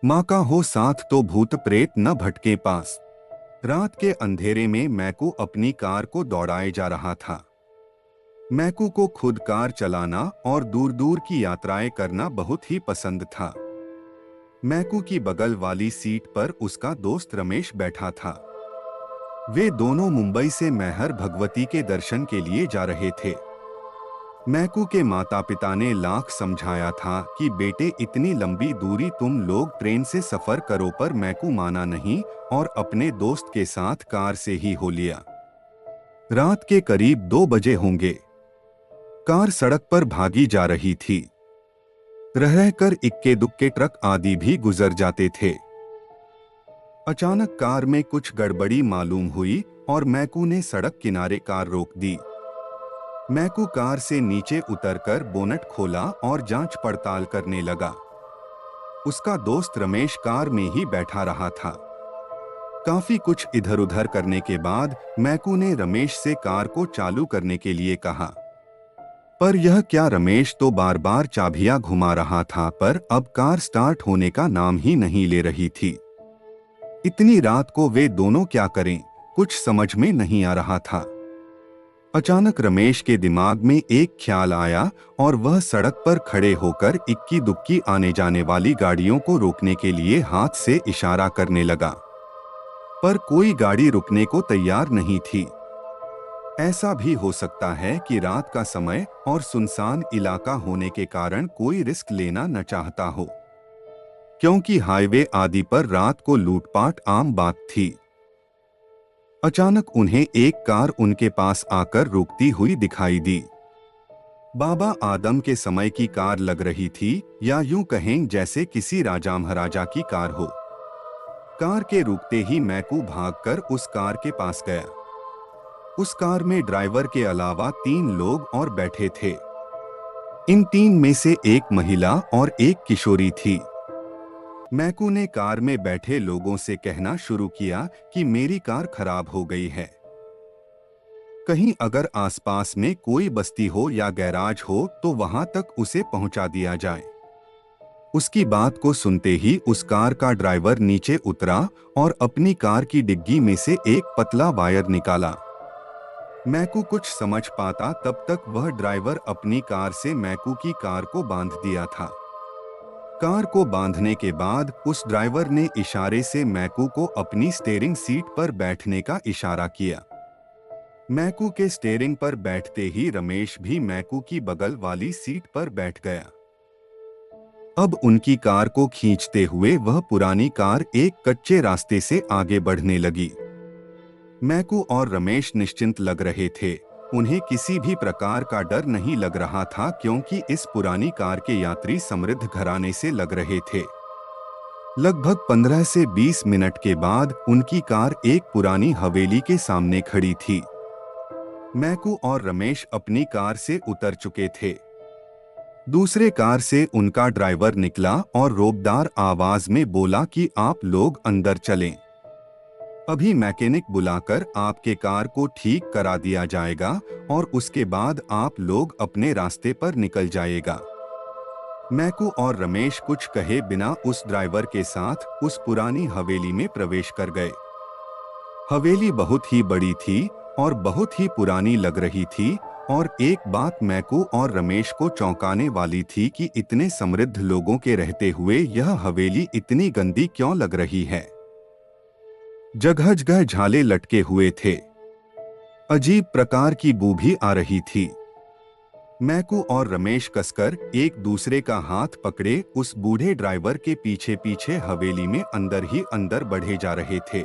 माँ का हो साथ तो भूत प्रेत न भटके पास। रात के अंधेरे में मैकू अपनी कार को दौड़ाए जा रहा था। मैकू को खुद कार चलाना और दूर दूर की यात्राएं करना बहुत ही पसंद था। मैकू की बगल वाली सीट पर उसका दोस्त रमेश बैठा था। वे दोनों मुंबई से मैहर भगवती के दर्शन के लिए जा रहे थे। मैकू के माता पिता ने लाख समझाया था कि बेटे इतनी लंबी दूरी तुम लोग ट्रेन से सफर करो, पर मैकू माना नहीं और अपने दोस्त के साथ कार से ही हो लिया। रात के करीब 2 बजे होंगे। कार सड़क पर भागी जा रही थी। रह रहकर इक्के दुक्के ट्रक आदि भी गुजर जाते थे। अचानक कार में कुछ गड़बड़ी मालूम हुई और मैकू ने सड़क किनारे कार रोक दी। मैकू कार से नीचे उतरकर बोनट खोला और जांच पड़ताल करने लगा। उसका दोस्त रमेश कार में ही बैठा रहा था। काफी कुछ इधर उधर करने के बाद मैकू ने रमेश से कार को चालू करने के लिए कहा, पर यह क्या, रमेश तो बार बार चाबियां घुमा रहा था, पर अब कार स्टार्ट होने का नाम ही नहीं ले रही थी। इतनी रात को वे दोनों क्या करें, कुछ समझ में नहीं आ रहा था। अचानक रमेश के दिमाग में एक ख्याल आया और वह सड़क पर खड़े होकर इक्की दुक्की आने जाने वाली गाड़ियों को रोकने के लिए हाथ से इशारा करने लगा, पर कोई गाड़ी रुकने को तैयार नहीं थी। ऐसा भी हो सकता है कि रात का समय और सुनसान इलाका होने के कारण कोई रिस्क लेना न चाहता हो, क्योंकि हाईवे आदि पर रात को लूटपाट आम बात थी। अचानक उन्हें एक कार उनके पास आकर रुकती हुई दिखाई दी। बाबा आदम के समय की कार लग रही थी, या यूं कहें जैसे किसी राजा महाराजा की कार हो। कार के रुकते ही मैकू भागकर उस कार के पास गया। उस कार में ड्राइवर के अलावा 3 लोग और बैठे थे। इन 3 में से एक महिला और एक किशोरी थी। मैकू ने कार में बैठे लोगों से कहना शुरू किया कि मेरी कार खराब हो गई है, कहीं अगर आसपास में कोई बस्ती हो या गैराज हो तो वहां तक उसे पहुंचा दिया जाए। उसकी बात को सुनते ही उस कार का ड्राइवर नीचे उतरा और अपनी कार की डिग्गी में से एक पतला वायर निकाला। मैकू कुछ समझ पाता तब तक वह ड्राइवर अपनी कार से मैकू की कार को बांध दिया था। कार को बांधने के बाद उस ड्राइवर ने इशारे से मैकू को अपनी स्टीयरिंग सीट पर बैठने का इशारा किया। मैकू के स्टीयरिंग पर बैठते ही रमेश भी मैकू की बगल वाली सीट पर बैठ गया। अब उनकी कार को खींचते हुए वह पुरानी कार एक कच्चे रास्ते से आगे बढ़ने लगी। मैकू और रमेश निश्चिंत लग रहे थे। उन्हें किसी भी प्रकार का डर नहीं लग रहा था, क्योंकि इस पुरानी कार के यात्री समृद्ध घराने से लग रहे थे। लगभग 15 से 20 मिनट के बाद उनकी कार एक पुरानी हवेली के सामने खड़ी थी। मैकू और रमेश अपनी कार से उतर चुके थे। दूसरे कार से उनका ड्राइवर निकला और रोबदार आवाज में बोला कि आप लोग अंदर चलें। अभी मैकेनिक बुलाकर आपके कार को ठीक करा दिया जाएगा और उसके बाद आप लोग अपने रास्ते पर निकल जाएगा। मैकू और रमेश कुछ कहे बिना उस ड्राइवर के साथ उस पुरानी हवेली में प्रवेश कर गए। हवेली बहुत ही बड़ी थी और बहुत ही पुरानी लग रही थी, और एक बात मैकू और रमेश को चौंकाने वाली थी कि इतने समृद्ध लोगों के रहते हुए यह हवेली इतनी गंदी क्यों लग रही है। जगह जगह झाले लटके हुए थे। अजीब प्रकार की बू भी आ रही थी। मैकू और रमेश कसकर एक दूसरे का हाथ पकड़े उस बूढ़े ड्राइवर के पीछे पीछे हवेली में अंदर ही अंदर बढ़े जा रहे थे।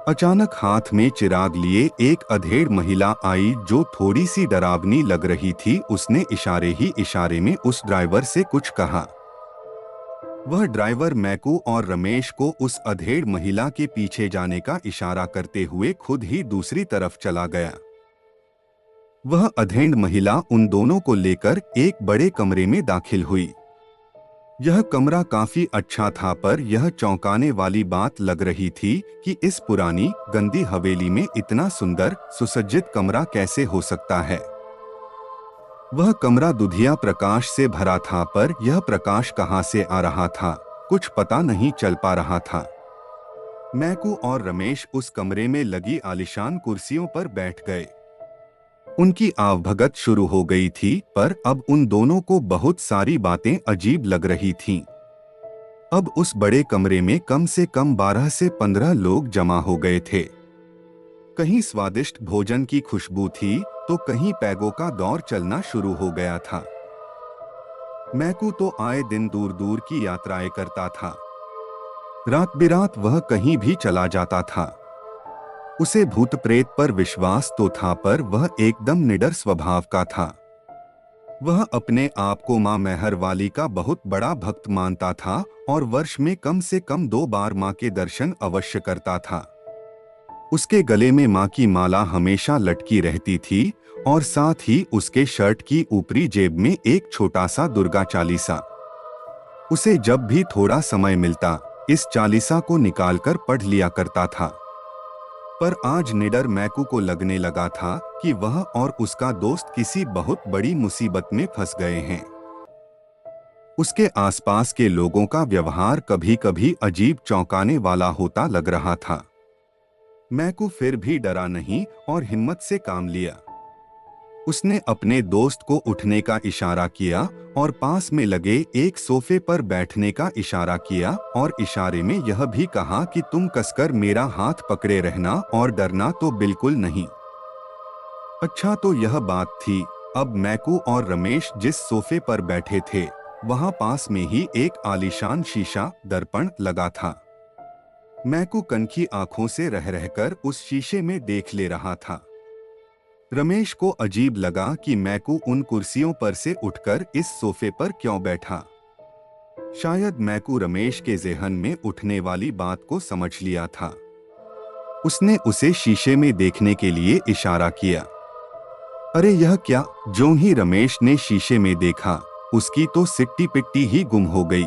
अचानक हाथ में चिराग लिए एक अधेड़ महिला आई जो थोड़ी सी डरावनी लग रही थी। उसने इशारे ही इशारे में उस ड्राइवर से कुछ कहा। वह ड्राइवर मैकू और रमेश को उस अधेड़ महिला के पीछे जाने का इशारा करते हुए खुद ही दूसरी तरफ चला गया। वह अधेड़ महिला उन दोनों को लेकर एक बड़े कमरे में दाखिल हुई। यह कमरा काफी अच्छा था, पर यह चौंकाने वाली बात लग रही थी कि इस पुरानी गंदी हवेली में इतना सुंदर सुसज्जित कमरा कैसे हो सकता है। वह कमरा दुधिया प्रकाश से भरा था, पर यह प्रकाश कहां से आ रहा था, कुछ पता नहीं चल पा रहा था। मैकू और रमेश उस कमरे में लगी आलीशान कुर्सियों पर बैठ गए। उनकी आवभगत शुरू हो गई थी, पर अब उन दोनों को बहुत सारी बातें अजीब लग रही थीं। अब उस बड़े कमरे में कम से कम 12 से 15 लोग जमा हो गए थे। कहीं स्वादिष्ट भोजन की खुशबू थी, तो कहीं पैगों का दौर चलना शुरू हो गया था। मैकू तो आए दिन दूर दूर की यात्राएं करता था। रात बिरात वह कहीं भी चला जाता था। उसे भूत प्रेत पर विश्वास तो था, पर वह एकदम निडर स्वभाव का था। वह अपने आप को मां मेहर वाली का बहुत बड़ा भक्त मानता था और वर्ष में कम से कम 2 बार मां के दर्शन अवश्य करता था। उसके गले में मां की माला हमेशा लटकी रहती थी और साथ ही उसके शर्ट की ऊपरी जेब में एक छोटा सा दुर्गा चालीसा। उसे जब भी थोड़ा समय मिलता, इस चालीसा को निकालकर पढ़ लिया करता था। पर आज निडर मैकू को लगने लगा था कि वह और उसका दोस्त किसी बहुत बड़ी मुसीबत में फंस गए हैं। उसके आसपास के लोगों का व्यवहार कभी कभी अजीब चौंकाने वाला होता लग रहा था। मैकू फिर भी डरा नहीं और हिम्मत से काम लिया। उसने अपने दोस्त को उठने का इशारा किया और पास में लगे एक सोफे पर बैठने का इशारा किया और इशारे में यह भी कहा कि तुम कसकर मेरा हाथ पकड़े रहना और डरना तो बिल्कुल नहीं। अच्छा, तो यह बात थी। अब मैकू और रमेश जिस सोफे पर बैठे थे, वहां पास में ही एक आलीशान शीशा दर्पण लगा था। मैकू कनखी आंखों से रह रहकर उस शीशे में देख ले रहा था। रमेश को अजीब लगा कि मैकू उन कुर्सियों पर से उठकर इस सोफे पर क्यों बैठा। शायद मैकू रमेश के ज़हन में उठने वाली बात को समझ लिया था। उसने उसे शीशे में देखने के लिए इशारा किया। अरे यह क्या! जो ही रमेश ने शीशे में देखा, उसकी तो सिट्टी पिट्टी ही गुम हो गई।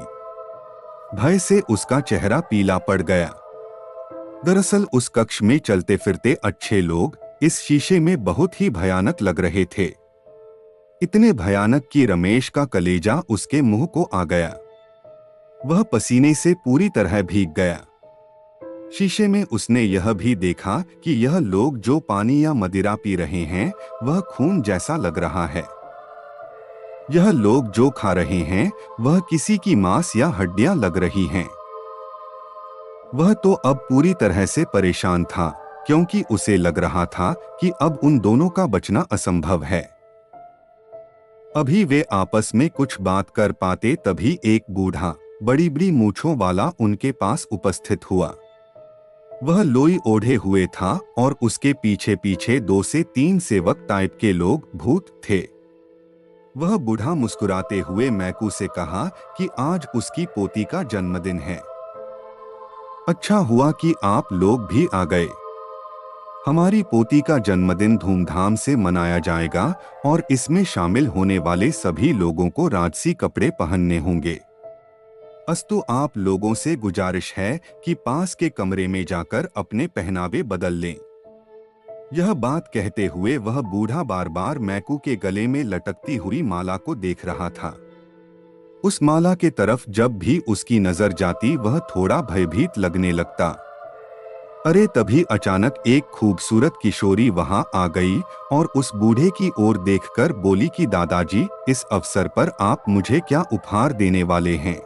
भय से उसका चेहरा पीला पड़ गया। दरअसल उस कक्ष में चलते फिरते अच्छे लोग इस शीशे में बहुत ही भयानक लग रहे थे। इतने भयानक कि रमेश का कलेजा उसके मुंह को आ गया। वह पसीने से पूरी तरह भीग गया। शीशे में उसने यह भी देखा कि यह लोग जो पानी या मदिरा पी रहे हैं, वह खून जैसा लग रहा है। यह लोग जो खा रहे हैं, वह किसी की मांस या हड्डियां लग रही हैं। वह तो अब पूरी तरह से परेशान था, क्योंकि उसे लग रहा था कि अब उन दोनों का बचना असंभव है। अभी वे आपस में कुछ बात कर पाते, तभी एक बूढ़ा बड़ी बड़ी मूंछों वाला उनके पास उपस्थित हुआ। वह लोई ओढ़े हुए था और उसके पीछे पीछे 2 से 3 सेवक टाइप के लोग भूत थे। वह बूढ़ा मुस्कुराते हुए मैकू से कहा कि आज उसकी पोती का जन्मदिन है। अच्छा हुआ कि आप लोग भी आ गए। हमारी पोती का जन्मदिन धूमधाम से मनाया जाएगा और इसमें शामिल होने वाले सभी लोगों को राजसी कपड़े पहनने होंगे। अस्तु आप लोगों से गुजारिश है कि पास के कमरे में जाकर अपने पहनावे बदल लें। यह बात कहते हुए वह बूढ़ा बार बार मैकू के गले में लटकती हुई माला को देख रहा था। उस माला के तरफ जब भी उसकी नजर जाती, वह थोड़ा भयभीत लगने लगता। अरे तभी अचानक एक खूबसूरत किशोरी वहां आ गई और उस बूढ़े की ओर देखकर बोली कि दादाजी, इस अवसर पर आप मुझे क्या उपहार देने वाले हैं?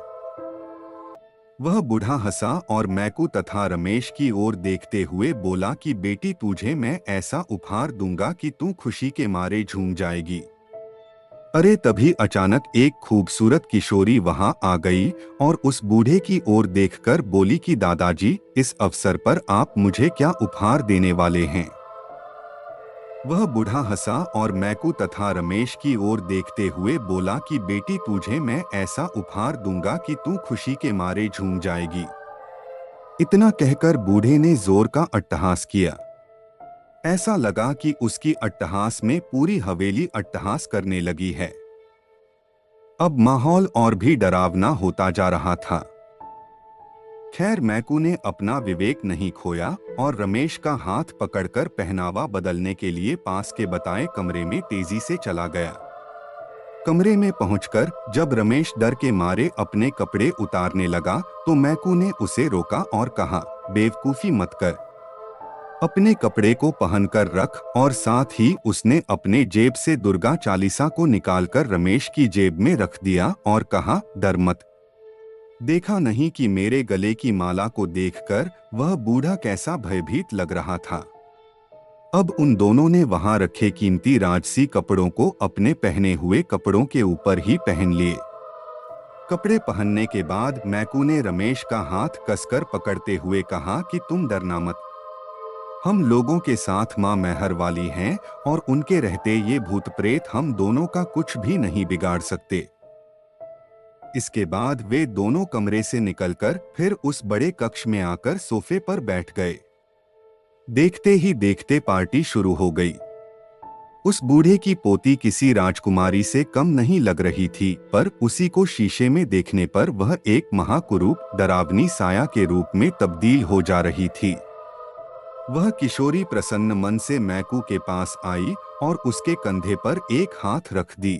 वह बूढ़ा हंसा और मैकू तथा रमेश की ओर देखते हुए बोला कि बेटी, तुझे मैं ऐसा उपहार दूंगा कि तू खुशी के मारे झूम जाएगी। अरे तभी अचानक एक खूबसूरत किशोरी वहां आ गई और उस बूढ़े की ओर देखकर बोली कि दादाजी, इस अवसर पर आप मुझे क्या उपहार देने वाले हैं? वह बूढ़ा हंसा और मैकू तथा रमेश की ओर देखते हुए बोला कि बेटी, तुझे मैं ऐसा उपहार दूंगा कि तू खुशी के मारे झूम जाएगी। इतना कहकर बूढ़े ने जोर का अट्टहास किया। ऐसा लगा कि उसकी अट्टहास में पूरी हवेली अट्टहास करने लगी है। अब माहौल और भी डरावना होता जा रहा था। खैर, मैकू ने अपना विवेक नहीं खोया और रमेश का हाथ पकड़कर पहनावा बदलने के लिए पास के बताए कमरे में तेजी से चला गया। कमरे में पहुंचकर जब रमेश डर के मारे अपने कपड़े उतारने लगा तो मैकू ने उसे रोका और कहा, बेवकूफी मत कर, अपने कपड़े को पहनकर रख। और साथ ही उसने अपने जेब से दुर्गा चालीसा को निकालकर रमेश की जेब में रख दिया और कहा, डर मत। देखा नहीं कि मेरे गले की माला को देखकर वह बूढ़ा कैसा भयभीत लग रहा था। अब उन दोनों ने वहां रखे कीमती राजसी कपड़ों को अपने पहने हुए कपड़ों के ऊपर ही पहन लिए। कपड़े पहनने के बाद मैकू ने रमेश का हाथ कसकर पकड़ते हुए कहा कि तुम डरना मत, हम लोगों के साथ माँ मेहर वाली हैं और उनके रहते ये भूत प्रेत हम दोनों का कुछ भी नहीं बिगाड़ सकते। इसके बाद वे दोनों कमरे से निकलकर फिर उस बड़े कक्ष में आकर सोफे पर बैठ गए। देखते ही देखते पार्टी शुरू हो गई। उस बूढ़े की पोती किसी राजकुमारी से कम नहीं लग रही थी, पर उसी को शीशे में देखने पर वह एक महाकुरूप डरावनी साया के रूप में तब्दील हो जा रही थी। वह किशोरी प्रसन्न मन से मैकू के पास आई और उसके कंधे पर एक हाथ रख दी।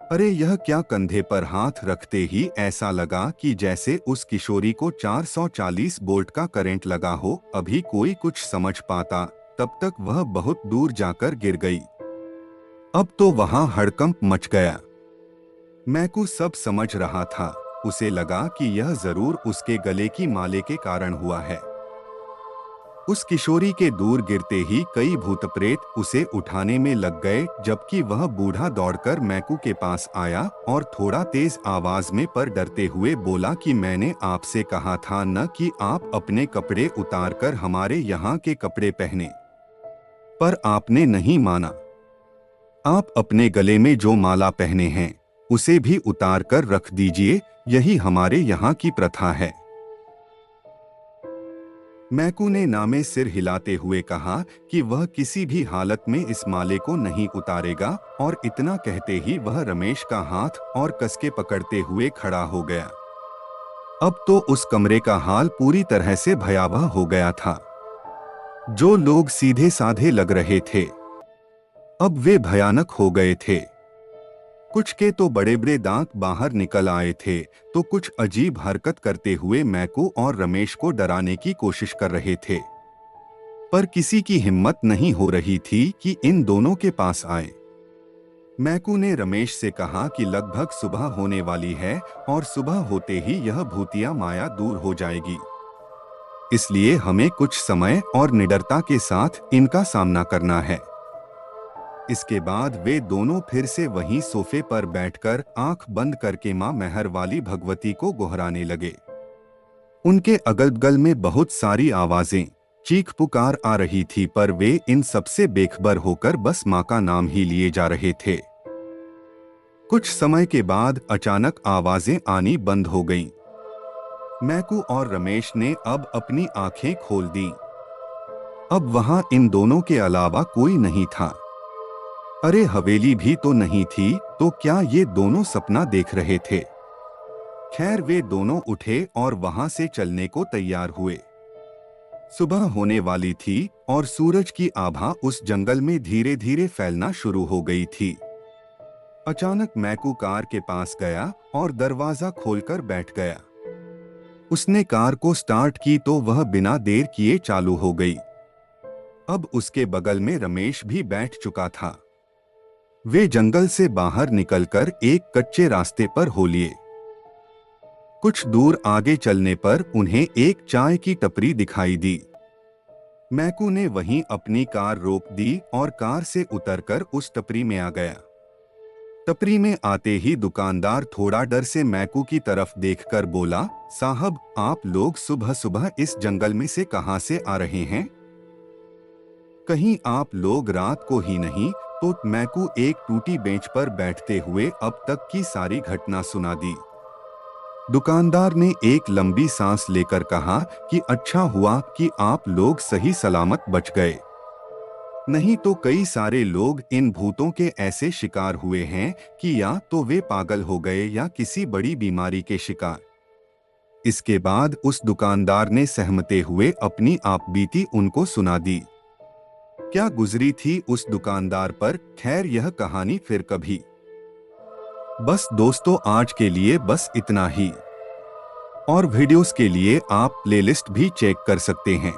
अरे यह क्या, कंधे पर हाथ रखते ही ऐसा लगा कि जैसे उस किशोरी को 440 वोल्ट का करंट लगा हो। अभी कोई कुछ समझ पाता तब तक वह बहुत दूर जाकर गिर गई। अब तो वहां हड़कंप मच गया। मैकू सब समझ रहा था। उसे लगा कि यह जरूर उसके गले की माले के कारण हुआ है। उस किशोरी के दूर गिरते ही कई भूत प्रेत उसे उठाने में लग गए, जबकि वह बूढ़ा दौड़कर मैकू के पास आया और थोड़ा तेज आवाज में पर डरते हुए बोला कि मैंने आपसे कहा था न कि आप अपने कपड़े उतारकर हमारे यहाँ के कपड़े पहने, पर आपने नहीं माना। आप अपने गले में जो माला पहने हैं उसे भी उतार कर रख दीजिए, यही हमारे यहाँ की प्रथा है। मैकू ने नामे सिर हिलाते हुए कहा कि वह किसी भी हालत में इस माले को नहीं उतारेगा, और इतना कहते ही वह रमेश का हाथ और कसके पकड़ते हुए खड़ा हो गया। अब तो उस कमरे का हाल पूरी तरह से भयावह हो गया था। जो लोग सीधे साधे लग रहे थे अब वे भयानक हो गए थे। कुछ के तो बड़े बड़े दांत बाहर निकल आए थे, तो कुछ अजीब हरकत करते हुए मैकू और रमेश को डराने की कोशिश कर रहे थे, पर किसी की हिम्मत नहीं हो रही थी कि इन दोनों के पास आए। मैकू ने रमेश से कहा कि लगभग सुबह होने वाली है और सुबह होते ही यह भूतिया माया दूर हो जाएगी, इसलिए हमें कुछ समय और निडरता के साथ इनका सामना करना है। इसके बाद वे दोनों फिर से वहीं सोफे पर बैठकर आंख बंद करके मां मेहर वाली भगवती को गोहराने लगे। उनके अगल बगल में बहुत सारी आवाजें, चीख पुकार आ रही थी, पर वे इन सबसे बेखबर होकर बस मां का नाम ही लिए जा रहे थे। कुछ समय के बाद अचानक आवाजें आनी बंद हो गईं। मैकू और रमेश ने अब अपनी आंखें खोल दी। अब वहां इन दोनों के अलावा कोई नहीं था। अरे हवेली भी तो नहीं थी, तो क्या ये दोनों सपना देख रहे थे? खैर वे दोनों उठे और वहां से चलने को तैयार हुए। सुबह होने वाली थी और सूरज की आभा उस जंगल में धीरे धीरे फैलना शुरू हो गई थी। अचानक मैकू कार के पास गया और दरवाजा खोलकर बैठ गया। उसने कार को स्टार्ट की तो वह बिना देर किए चालू हो गई। अब उसके बगल में रमेश भी बैठ चुका था। वे जंगल से बाहर निकलकर एक कच्चे रास्ते पर हो लिए। कुछ दूर आगे चलने पर उन्हें एक चाय की टपरी दिखाई दी। मैकू ने वहीं अपनी कार रोक दी और कार से उतरकर उस टपरी में आ गया। टपरी में आते ही दुकानदार थोड़ा डर से मैकू की तरफ देखकर बोला, साहब आप लोग सुबह सुबह इस जंगल में से कहां से आ रहे हैं? कहीं आप लोग रात को ही नहीं? तो मैकू एक टूटी बेंच पर बैठते हुए अब तक की सारी घटना सुना दी। दुकानदार ने एक लंबी सांस लेकर कहा कि अच्छा हुआ कि आप लोग सही सलामत बच गए, नहीं तो कई सारे लोग इन भूतों के ऐसे शिकार हुए हैं कि या तो वे पागल हो गए या किसी बड़ी बीमारी के शिकार। इसके बाद उस दुकानदार ने सहमते हुए अपनी आपबीती उनको सुना दी। क्या गुजरी थी उस दुकानदार पर, खैर यह कहानी फिर कभी। बस दोस्तों, आज के लिए बस इतना ही। और वीडियोस के लिए आप प्लेलिस्ट भी चेक कर सकते हैं।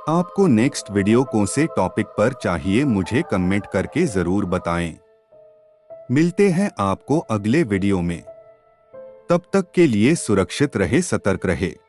आपको नेक्स्ट वीडियो कौन से टॉपिक पर चाहिए मुझे कमेंट करके जरूर बताएं। मिलते हैं आपको अगले वीडियो में। तब तक के लिए सुरक्षित रहे, सतर्क रहे।